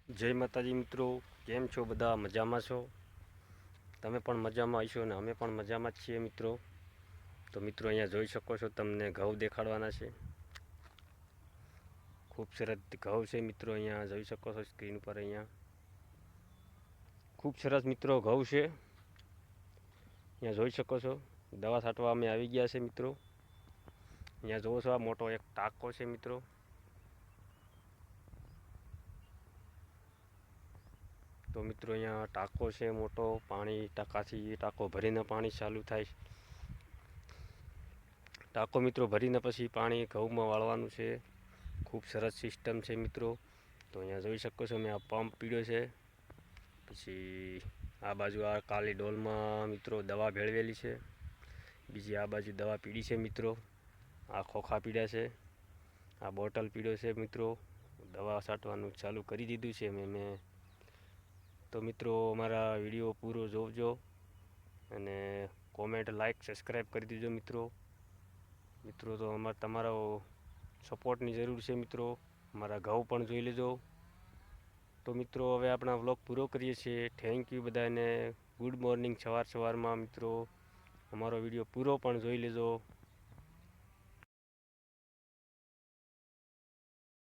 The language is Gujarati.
જય માતાજી મિત્રો, કેમ છો? બધા મજામાં છો? તમે પણ મજામાં હશો ને અમે પણ મજામાં જ છીએ મિત્રો. તો મિત્રો અહીંયા જોઈ શકો છો, તમને ઘઉં દેખાડવાના છે. ખૂબ સરસ ઘઉં છે મિત્રો, અહીંયા જોઈ શકો છો સ્ક્રીન પર. અહીંયા ખૂબ સરસ મિત્રો ઘઉં છે, અહીંયા જોઈ શકો છો. દવા છાંટવા અમે આવી ગયા છે મિત્રો. અહીંયા જોવો છો, આ મોટો એક ટાંકો છે મિત્રો. તો મિત્રો અહીંયા ટાંકો છે મોટો, પાણી ટાંકાથી ટાંકો ભરીને પાણી ચાલુ થાય. ટાંકો મિત્રો ભરીને પછી પાણી ઘઉંમાં વાળવાનું છે. ખૂબ સરસ સિસ્ટમ છે મિત્રો. તો અહીંયા જોઈ શકો છો, મેં આ પંપ પીડ્યો છે. પછી આ બાજુ આ કાલી ડોલમાં મિત્રો દવા ભેળવેલી છે. બીજી આ બાજુ દવા પીડી છે મિત્રો. આ ખોખા પીડ્યા છે, આ બોટલ પીડ્યો છે મિત્રો. દવા છાંટવાનું ચાલુ કરી દીધું છે મેં. તો મિત્રો અમારા વિડીયો પૂરો જોજો અને કોમેન્ટ, લાઇક, સબસ્ક્રાઈબ કરી દેજો મિત્રો. તો તમારો સપોર્ટની જરૂર છે મિત્રો. અમારા ઘઉં પણ જોઈ લેજો. તો મિત્રો હવે આપણા વ્લોગ પૂરો કરીએ છીએ. થેન્ક યુ બધાને. ગુડ મોર્નિંગ સવારમાં મિત્રો. અમારો વિડીયો પૂરો પણ જોઈ લેજો.